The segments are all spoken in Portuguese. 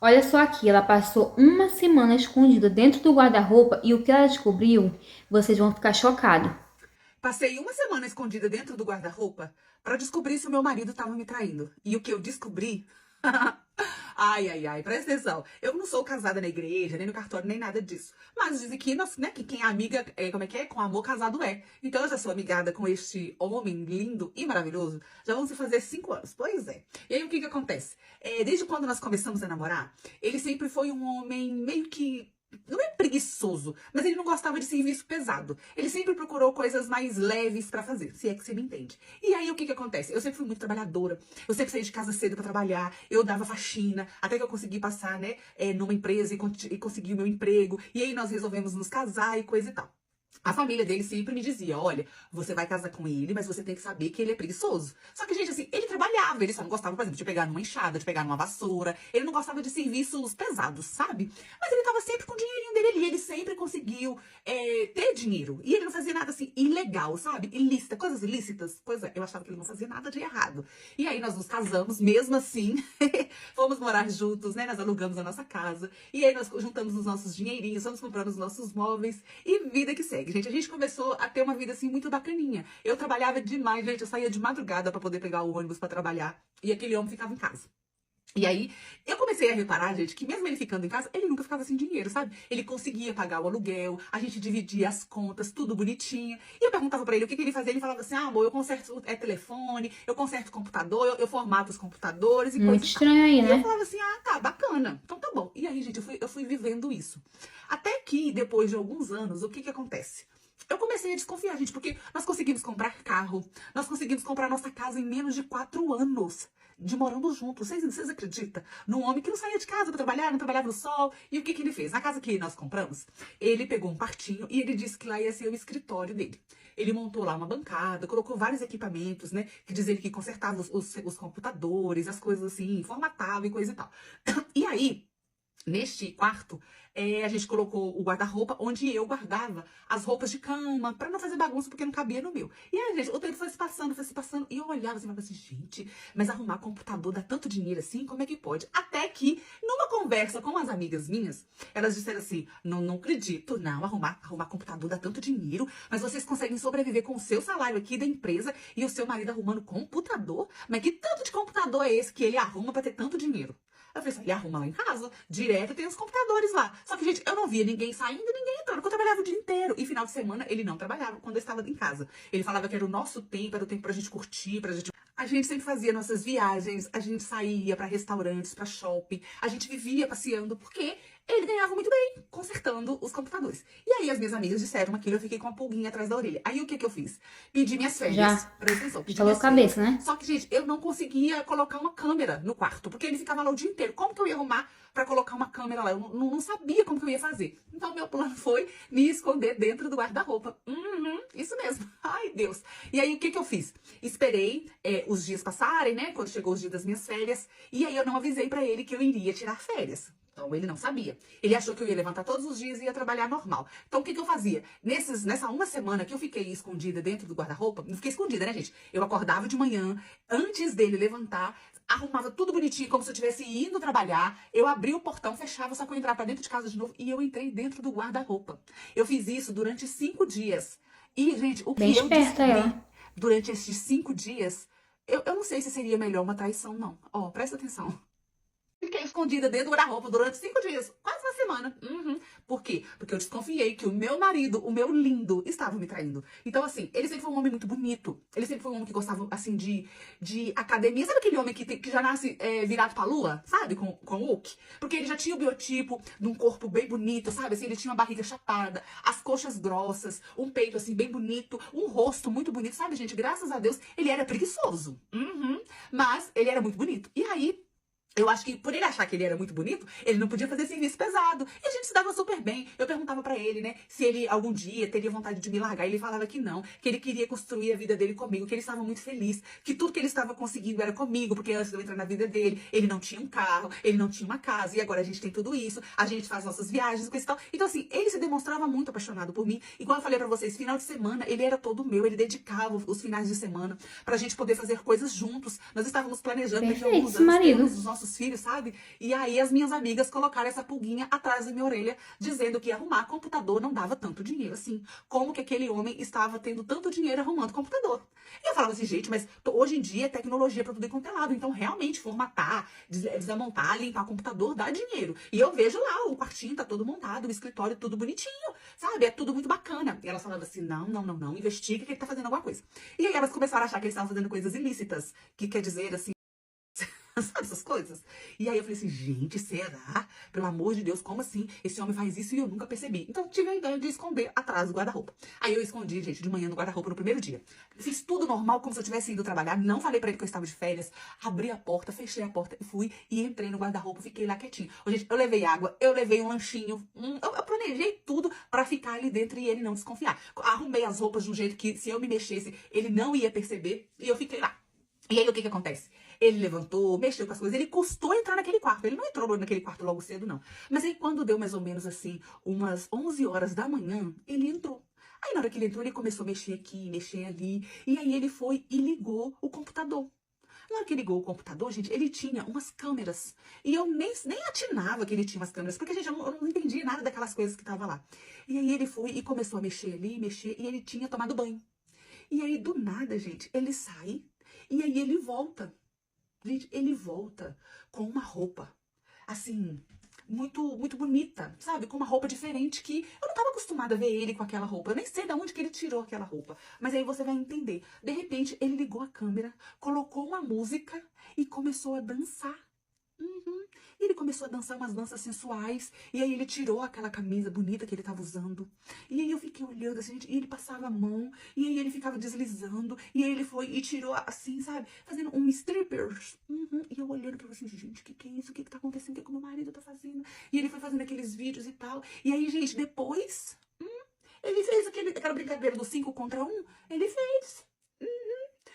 Olha só aqui, ela passou uma semana escondida dentro do guarda-roupa e o que ela descobriu, vocês vão ficar chocados. Passei uma semana escondida dentro do guarda-roupa para descobrir se o meu marido estava me traindo. E o que eu descobri? Ai, ai, ai, presta atenção. Eu não sou casada na igreja, nem no cartório, nem nada disso. Mas dizem que, né, que quem é amiga, como é que é? Com amor casado é. Então eu já sou amigada com este homem lindo e maravilhoso. Já vão se fazer 5 anos. Pois é. E aí o que que acontece? Desde quando nós começamos a namorar, ele sempre foi um homem meio que. Não é preguiçoso, mas ele não gostava de serviço pesado. Ele sempre procurou coisas mais leves pra fazer, se é que você me entende. E aí o que que acontece? Eu sempre fui muito trabalhadora, eu sempre saí de casa cedo pra trabalhar, eu dava faxina, até que eu consegui passar, né, numa empresa e consegui o meu emprego. E aí nós resolvemos nos casar e coisa e tal. A família dele sempre me dizia, olha, você vai casar com ele, mas você tem que saber que ele é preguiçoso. Só que, gente, assim, ele trabalhava, ele só não gostava, por exemplo, de pegar numa enxada, de pegar numa vassoura. Ele não gostava de serviços pesados, sabe? Mas ele tava sempre com o dinheirinho dele ali, ele sempre conseguiu ter dinheiro. E ele não fazia nada, assim, ilegal, sabe? Ilícita, coisas ilícitas, coisa... Eu achava que ele não fazia nada de errado. E aí nós nos casamos, mesmo assim, fomos morar juntos, né? Nós alugamos a nossa casa. E aí nós juntamos os nossos dinheirinhos, fomos comprando os nossos móveis e vida que segue, gente. A gente começou a ter uma vida assim muito bacaninha. Eu trabalhava demais, gente. Eu saía de madrugada pra poder pegar o ônibus pra trabalhar e aquele homem ficava em casa. E aí, eu comecei a reparar, gente, que mesmo ele ficando em casa, ele nunca ficava sem dinheiro, sabe? Ele conseguia pagar o aluguel, a gente dividia as contas, tudo bonitinho. E eu perguntava pra ele o que que ele fazia, ele falava assim, ah, amor, eu conserto telefone, eu conserto computador, eu formato os computadores e Muito coisa e tal. estranho aí, E eu né? falava assim, ah, tá, bacana, então tá bom. E aí, gente, eu fui vivendo isso. Até que, depois de alguns anos, o que que acontece? Eu comecei a desconfiar, gente, porque nós conseguimos comprar carro, nós conseguimos comprar nossa casa em menos de 4 anos de morando juntos. Vocês acreditam? Num homem que não saía de casa para trabalhar, não trabalhava no sol. E o que que ele fez? Na casa que nós compramos, ele pegou um quartinho e ele disse que lá ia ser o escritório dele. Ele montou lá uma bancada, colocou vários equipamentos, né? Que diz ele que consertava os computadores, as coisas assim, formatava e coisa e tal. E aí, neste quarto, a gente colocou o guarda-roupa onde eu guardava as roupas de cama, pra não fazer bagunça, porque não cabia no meu. E aí, gente, o tempo foi se passando, e eu olhava assim e falava assim, gente, mas arrumar computador dá tanto dinheiro assim? Como é que pode? Até que, numa conversa com as amigas minhas, elas disseram assim, não, não acredito, não, arrumar computador dá tanto dinheiro, mas vocês conseguem sobreviver com o seu salário aqui da empresa e o seu marido arrumando computador? Mas que tanto de computador é esse que ele arruma pra ter tanto dinheiro? Eu falei assim, ele arruma lá em casa, direto tem os computadores lá. Só que, gente, eu não via ninguém saindo, ninguém entrando, porque eu trabalhava o dia inteiro. E final de semana ele não trabalhava quando eu estava em casa. Ele falava que era o nosso tempo, era o tempo pra gente curtir, pra gente... A gente sempre fazia nossas viagens, a gente saía pra restaurantes, pra shopping, a gente vivia passeando, porque ele ganhava muito bem consertando os computadores. E aí as minhas amigas disseram aquilo, eu fiquei com uma pulguinha atrás da orelha. Aí o que que eu fiz? Pedi minhas férias, Já presta atenção, pedi instalou a minhas férias. cabeça, né? Só que, gente, eu não conseguia colocar uma câmera no quarto, porque ele ficava lá o dia inteiro. Como que eu ia arrumar pra colocar uma câmera lá? Eu não sabia como que eu ia fazer. Então, meu plano foi me esconder dentro do guarda-roupa. Isso mesmo. Ai, Deus. E aí, o que que eu fiz? Esperei os dias passarem, né? Quando chegou os dias das minhas férias. E aí, eu não avisei pra ele que eu iria tirar férias. Então, ele não sabia. Ele achou que eu ia levantar todos os dias e ia trabalhar normal. Então, o que que eu fazia? Nessa uma semana que eu fiquei escondida dentro do guarda-roupa, não fiquei escondida, né, gente? Eu acordava de manhã, antes dele levantar, arrumava tudo bonitinho, como se eu estivesse indo trabalhar. Eu abria o portão, fechava, só que eu entrar pra dentro de casa de novo e eu entrei dentro do guarda-roupa. Eu fiz isso durante 5 dias. E, gente, o Bem que eu esperta descobri ela. durante esses 5 dias, eu não sei se seria melhor uma traição, não. Ó, presta atenção. Fiquei escondida dentro do guarda-roupa durante 5 dias, quase uma semana. Por quê? Porque eu desconfiei que o meu marido, o meu lindo, estava me traindo. Então, assim, ele sempre foi um homem muito bonito. Ele sempre foi um homem que gostava, assim, de academia. Sabe aquele homem que já nasce virado pra lua? Sabe? Com o Hulk? Porque ele já tinha o biotipo de um corpo bem bonito, sabe? Assim, ele tinha uma barriga chapada, as coxas grossas, um peito, assim, bem bonito, um rosto muito bonito. Sabe, gente? Graças a Deus, ele era preguiçoso. Mas ele era muito bonito. E aí, eu acho que por ele achar que ele era muito bonito, ele não podia fazer serviço pesado. E a gente se dava super bem. Eu perguntava pra ele, né, se ele algum dia teria vontade de me largar. Ele falava que não, que ele queria construir a vida dele comigo, que ele estava muito feliz, que tudo que ele estava conseguindo era comigo, porque antes de eu entrar na vida dele, ele não tinha um carro, ele não tinha uma casa, e agora a gente tem tudo isso, a gente faz nossas viagens, coisa e tal. Então, assim, ele se demonstrava muito apaixonado por mim. Igual eu falei pra vocês, final de semana, ele era todo meu, ele dedicava os finais de semana pra gente poder fazer coisas juntos. Nós estávamos planejando daqui a Perfeito alguns esse anos termos marido. os nossos nossos filhos, sabe? E aí as minhas amigas colocaram essa pulguinha atrás da minha orelha, dizendo que arrumar computador não dava tanto dinheiro assim. Como que aquele homem estava tendo tanto dinheiro arrumando computador? E eu falava assim, gente, mas hoje em dia é tecnologia para tudo quanto é lado. Então, realmente, formatar, desamontar, limpar computador dá dinheiro. E eu vejo lá, o quartinho tá todo montado, o escritório tudo bonitinho, sabe? É tudo muito bacana. E elas falavam assim, não, investiga que ele tá fazendo alguma coisa. E aí elas começaram a achar que eles estavam fazendo coisas ilícitas, que quer dizer assim, sabe essas coisas? E aí eu falei assim, gente, será? Pelo amor de Deus, como assim? Esse homem faz isso e eu nunca percebi. Então tive a ideia de esconder atrás do guarda-roupa. Aí eu escondi, gente, de manhã no guarda-roupa no primeiro dia. Fiz tudo normal, como se eu tivesse ido trabalhar. Não falei pra ele que eu estava de férias. Abri a porta, fechei a porta e fui e entrei no guarda-roupa, fiquei lá quietinho. Ô, gente, eu levei água, eu levei um lanchinho. Eu planejei tudo pra ficar ali dentro e ele não desconfiar. Arrumei as roupas de um jeito que, se eu me mexesse, ele não ia perceber. E eu fiquei lá. E aí, o que que acontece? Ele levantou, mexeu com as coisas, ele custou entrar naquele quarto. Ele não entrou naquele quarto logo cedo, não. Mas aí, quando deu mais ou menos assim, umas 11 horas da manhã, ele entrou. Aí, na hora que ele entrou, ele começou a mexer aqui, mexer ali. E aí, ele foi e ligou o computador. Na hora que ele ligou o computador, gente, ele tinha umas câmeras. E eu nem atinava que ele tinha umas câmeras, porque, gente, eu não entendia nada daquelas coisas que estavam lá. E aí, ele foi e começou a mexer ali, mexer, e ele tinha tomado banho. E aí, do nada, gente, ele sai e aí ele volta. Gente, ele volta com uma roupa, assim, muito bonita, sabe? Com uma roupa diferente que eu não estava acostumada a ver ele com aquela roupa. Eu nem sei de onde que ele tirou aquela roupa. Mas aí você vai entender. De repente, ele ligou a câmera, colocou uma música e começou a dançar. Uhum. E ele começou a dançar umas danças sensuais. E aí ele tirou aquela camisa bonita que ele estava usando. E aí eu fiquei olhando assim, gente, e ele passava a mão. E aí ele ficava deslizando. E aí ele foi e tirou assim, sabe? Fazendo um stripper. Uhum. E eu olhando pra ele assim, gente, o que é isso? O que tá acontecendo? O que o meu marido tá fazendo? E ele foi fazendo aqueles vídeos e tal. E aí, gente, depois, ele fez aquela brincadeira do 5 contra 1. Ele fez.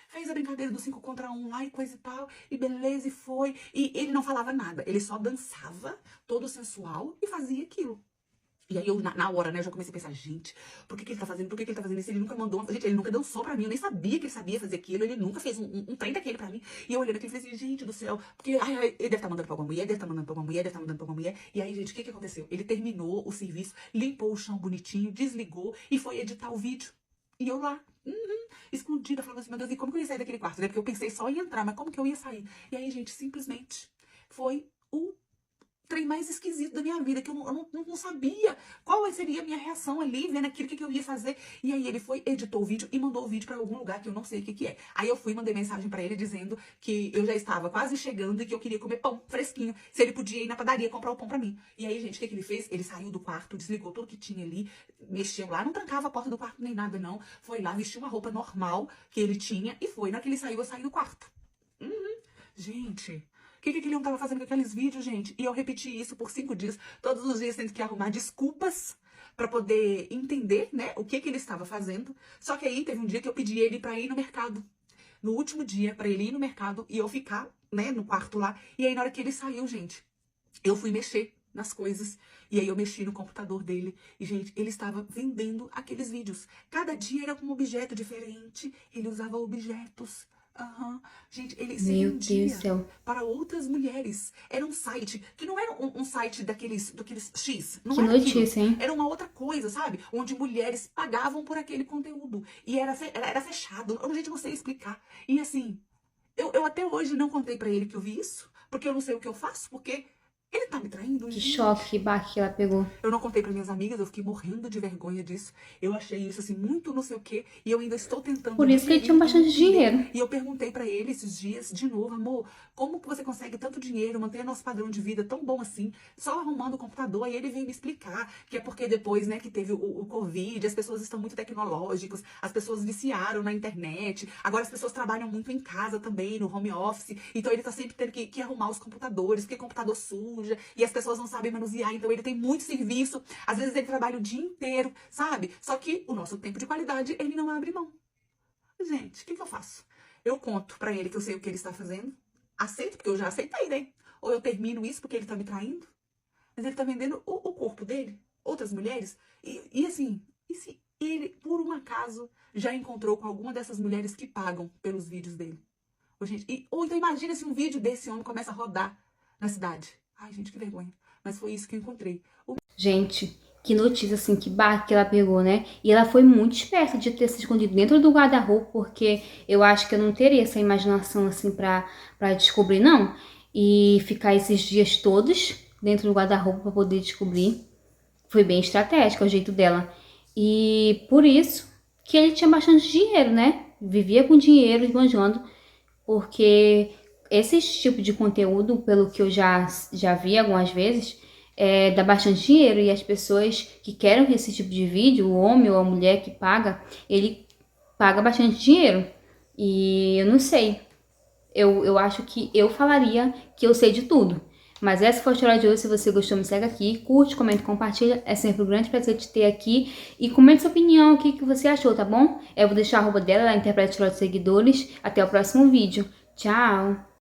Fez a brincadeira do 5 contra 1 lá e coisa e tal, e beleza, e foi. E ele não falava nada, ele só dançava, todo sensual, e fazia aquilo. E aí eu, na hora, né, eu já comecei a pensar, gente, por que ele tá fazendo? Por que ele tá fazendo isso? Ele nunca mandou, gente, ele nunca dançou pra mim, eu nem sabia que ele sabia fazer aquilo, ele nunca fez um trem daquele pra mim. E eu olhando aquilo e falei assim, gente do céu, porque ele deve estar mandando pra alguma mulher, deve estar mandando pra alguma mulher, deve estar mandando pra alguma mulher. E aí, gente, o que aconteceu? Ele terminou o serviço, limpou o chão bonitinho, desligou e foi editar o vídeo. E eu lá, escondida, falando assim, meu Deus, e como que eu ia sair daquele quarto, né? Porque eu pensei só em entrar, mas como que eu ia sair? E aí, gente, simplesmente foi o trem mais esquisito da minha vida, que eu não sabia qual seria a minha reação ali, vendo aquilo, que eu ia fazer. E aí ele foi, editou o vídeo e mandou o vídeo pra algum lugar que eu não sei o que é. Aí eu fui e mandei mensagem pra ele dizendo que eu já estava quase chegando e que eu queria comer pão fresquinho, se ele podia ir na padaria comprar o pão pra mim. E aí, gente, o que ele fez? Ele saiu do quarto, desligou tudo que tinha ali, mexeu lá, não trancava a porta do quarto nem nada, não. Foi lá, vestiu uma roupa normal que ele tinha e foi. Na hora que ele saiu, eu saí do quarto. Gente, o que aquele homem tava fazendo com aqueles vídeos, gente? E eu repeti isso por 5 dias, todos os dias tendo que arrumar desculpas pra poder entender, né, o que ele estava fazendo. Só que aí teve um dia que eu pedi ele pra ir no mercado. No último dia, pra ele ir no mercado e eu ficar, né, no quarto lá. E aí na hora que ele saiu, gente, eu fui mexer nas coisas. E aí eu mexi no computador dele. E, gente, ele estava vendendo aqueles vídeos. Cada dia era com um objeto diferente. Ele usava objetos. Aham. Gente, ele se Meu Deus do vendia céu. para outras mulheres. Era um site que não era um site daqueles X. Não Que era aquilo. notícia, hein? Era uma outra coisa, sabe? Onde mulheres pagavam por aquele conteúdo. E era fechado. Eu, gente, não sei explicar. E assim, eu até hoje não contei pra ele que eu vi isso. Porque eu não sei o que eu faço. Porque ele tá me traindo, Que gente. choque, que baque que ela pegou. Eu não contei para minhas amigas, eu fiquei morrendo de vergonha disso. Eu achei isso assim muito não sei o quê e eu ainda estou tentando Por isso que ele tinha digerir e bastante entender. dinheiro. E eu perguntei para ele esses dias de novo, amor, como que você consegue tanto dinheiro, manter nosso padrão de vida tão bom assim, só arrumando o computador? Aí ele veio me explicar que é porque depois, né, que teve o Covid, as pessoas estão muito tecnológicas, as pessoas viciaram na internet, agora as pessoas trabalham muito em casa também, no home office, então ele tá sempre tendo que arrumar os computadores, porque computador suja, e as pessoas não sabem manusear, então ele tem muito serviço, às vezes ele trabalha o dia inteiro, sabe? Só que o nosso tempo de qualidade, ele não abre mão. Gente, o que eu faço? Eu conto pra ele que eu sei o que ele está fazendo, aceito, porque eu já aceitei, né? Ou eu termino isso porque ele tá me traindo, mas ele tá vendendo o corpo dele, outras mulheres, e assim, e se ele, por um acaso, já encontrou com alguma dessas mulheres que pagam pelos vídeos dele? Ô, gente, ou então imagina se um vídeo desse homem começa a rodar na cidade. Ai, gente, que vergonha. Mas foi isso que eu encontrei. Gente, que notícia assim, que barra que ela pegou, né? E ela foi muito esperta de ter se escondido dentro do guarda-roupa, porque eu acho que eu não teria essa imaginação assim pra descobrir, não. E ficar esses dias todos dentro do guarda-roupa pra poder descobrir. Foi bem estratégico o jeito dela. E por isso que ele tinha bastante dinheiro, né? Vivia com dinheiro esbanjando, porque esse tipo de conteúdo, pelo que eu já vi algumas vezes, dá bastante dinheiro e as pessoas que querem esse tipo de vídeo, o homem ou a mulher que paga, ele paga bastante dinheiro. E eu não sei, eu acho que eu falaria que eu sei de tudo. Mas essa foi a história de hoje. Se você gostou, me segue aqui. Curte, comenta, compartilha. É sempre um grande prazer te ter aqui. E comente sua opinião, o que você achou, tá bom? Eu vou deixar a arroba dela, ela interpreta os seguidores. Até o próximo vídeo. Tchau!